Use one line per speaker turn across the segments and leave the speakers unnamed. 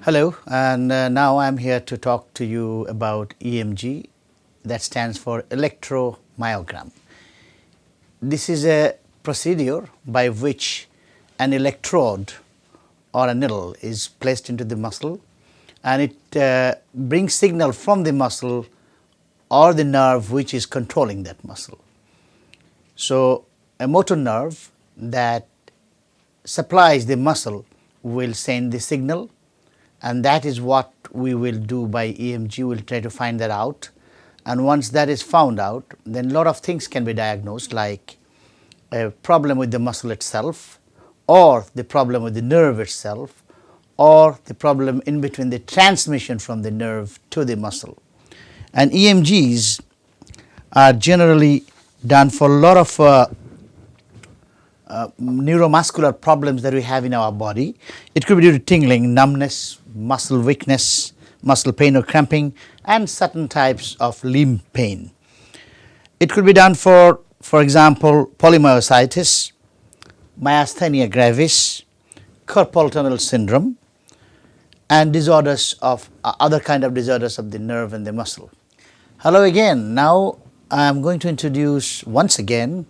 Hello, and now I'm here to talk to you about EMG, that stands for electromyogram. This is a procedure by which an electrode or a needle is placed into the muscle, and it brings signal from the muscle or the nerve which is controlling that muscle. So a motor nerve that supplies the muscle will send the signal, and that is what we will do by EMG. We'll try to find that out, and once that is found out, then a lot of things can be diagnosed, like a problem with the muscle itself, or the problem with the nerve itself, or the problem in between the transmission from the nerve to the muscle. And EMGs are generally done for a lot of neuromuscular problems that we have in our body. It could be due to tingling, numbness, muscle weakness, muscle pain or cramping, and certain types of limb pain. It could be done for example, polymyositis, myasthenia gravis, carpal tunnel syndrome, and disorders of other kind of disorders of the nerve and the muscle. Hello again. Now I am going to introduce once again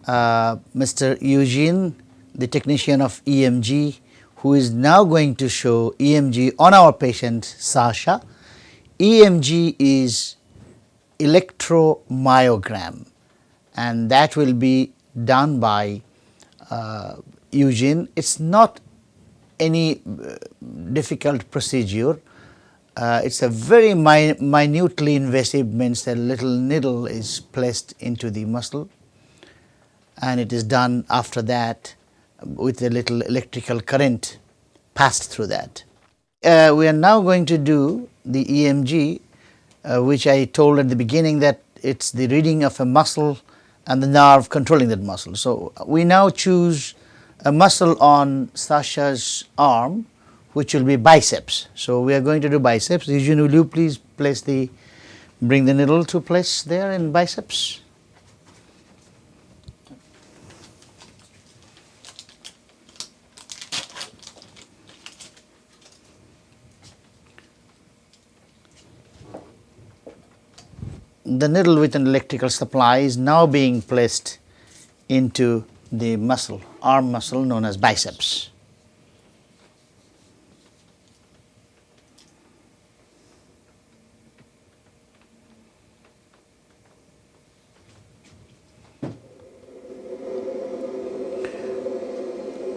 Mr. Eugene, the technician of EMG, who is now going to show EMG on our patient Sasha. EMG is electromyogram, and that will be done by Eugene. It's not any difficult procedure. It's a very minutely invasive, means a little needle is placed into the muscle, and it is done after that with a little electrical current passed through that. We are now going to do the EMG, which I told at the beginning that it's the reading of a muscle and the nerve controlling that muscle. So we now choose a muscle on Sasha's arm, which will be biceps. So we are going to do biceps. Eugene, will you please bring the needle to place there in biceps? The needle with an electrical supply is now being placed into the muscle, arm muscle known as biceps.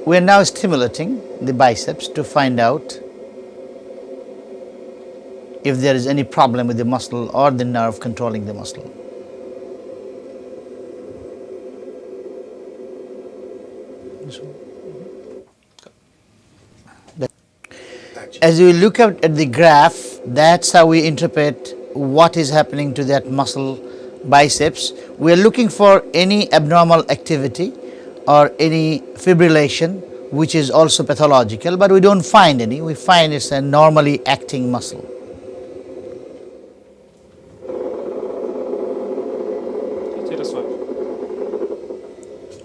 We are now stimulating the biceps to find out if there is any problem with the muscle or the nerve controlling the muscle. As you look at the graph, that's how we interpret what is happening to that muscle biceps. We are looking for any abnormal activity or any fibrillation which is also pathological, but we don't find any. We find it's a normally acting muscle.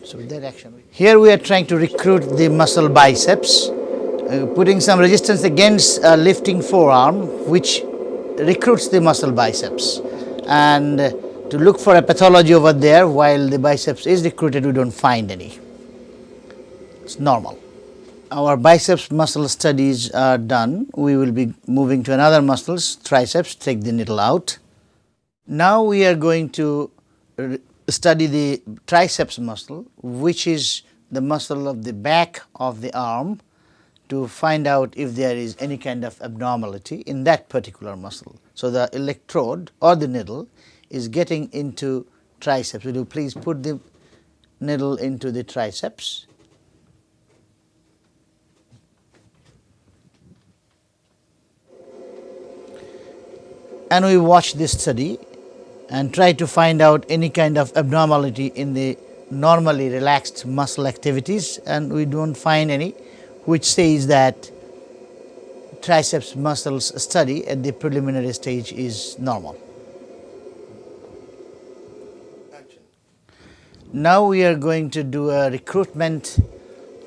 So with that action, here we are trying to recruit the muscle biceps, putting some resistance against a lifting forearm, which recruits the muscle biceps. And to look for a pathology over there, while the biceps is recruited, we don't find any. It's normal. Our biceps muscle studies are done. We will be moving to another muscles, triceps. Take the needle out. Now we are going to study the triceps muscle, which is the muscle of the back of the arm, to find out if there is any kind of abnormality in that particular muscle. So the electrode or the needle is getting into triceps. Will you please put the needle into the triceps? And we watch this study and try to find out any kind of abnormality in the normally relaxed muscle activities, and we don't find any, which says that triceps muscles study at the preliminary stage is normal. Now we are going to do a recruitment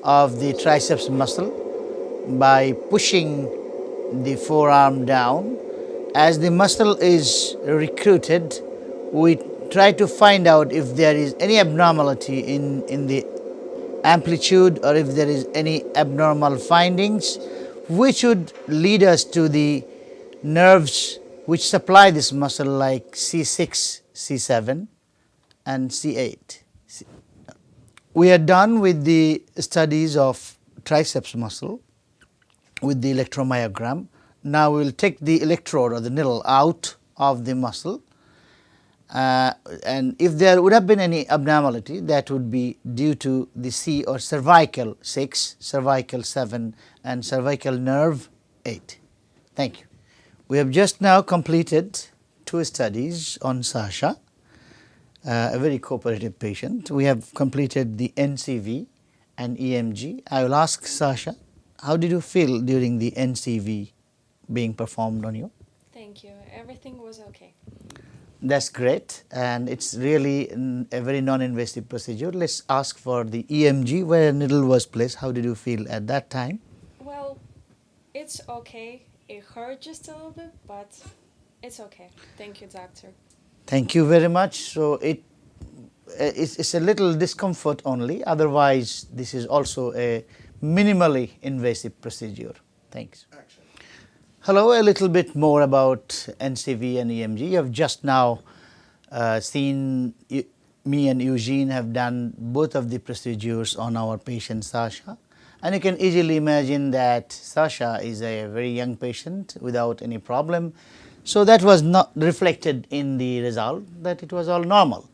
of the triceps muscle by pushing the forearm down. As the muscle is recruited, we try to find out if there is any abnormality in the amplitude, or if there is any abnormal findings, which would lead us to the nerves which supply this muscle, like C6, C7 and C8. We are done with the studies of triceps muscle with the electromyogram. Now we will take the electrode or the needle out of the muscle, and if there would have been any abnormality, that would be due to the C or cervical 6, cervical 7 and cervical nerve 8. Thank you. We have just now completed 2 studies on Sasha, a very cooperative patient. We have completed the NCV and EMG. I will ask Sasha, how did you feel during the NCV being performed on you?
Thank you. Everything was okay.
That's great, and it's really a very non-invasive procedure. Let's ask for the EMG, where a needle was placed. How did you feel at that time?
Well, it's okay. It hurt just a little bit, but it's okay. Thank you, doctor.
Thank you very much. So it's a little discomfort only. Otherwise, this is also a minimally invasive procedure. Thanks.
Action.
Hello, a little bit more about NCV and EMG. You have just now seen me and Eugene have done both of the procedures on our patient Sasha. And you can easily imagine that Sasha is a very young patient without any problem. So that was not reflected in the result, that it was all normal.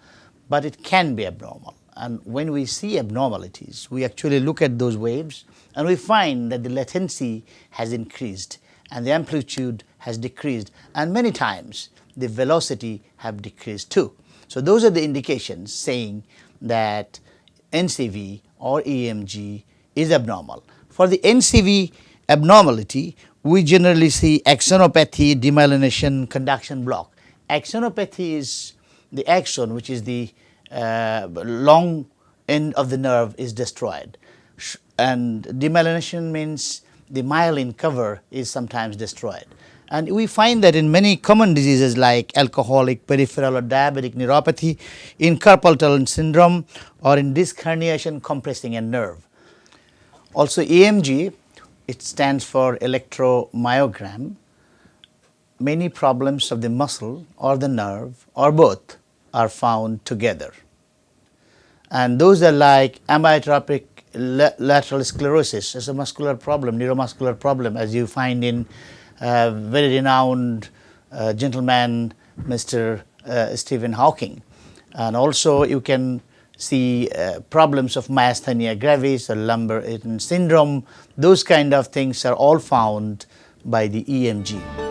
But it can be abnormal. And when we see abnormalities, we actually look at those waves and we find that the latency has increased and the amplitude has decreased, and many times the velocity have decreased too. So those are the indications saying that NCV or EMG is abnormal. For the NCV abnormality, we generally see axonopathy, demyelination, conduction block. Axonopathy is the axon, which is the long end of the nerve, is destroyed, and demyelination means the myelin cover is sometimes destroyed. And we find that in many common diseases like alcoholic, peripheral or diabetic neuropathy, in carpal tunnel syndrome, or in disc herniation compressing a nerve. Also EMG, it stands for electromyogram. Many problems of the muscle or the nerve or both are found together. And those are like amyotrophic lateral sclerosis as a muscular problem, neuromuscular problem, as you find in very renowned gentleman, Mr. Stephen Hawking. And also you can see problems of myasthenia gravis or lumbar Eaton syndrome. Those kind of things are all found by the EMG.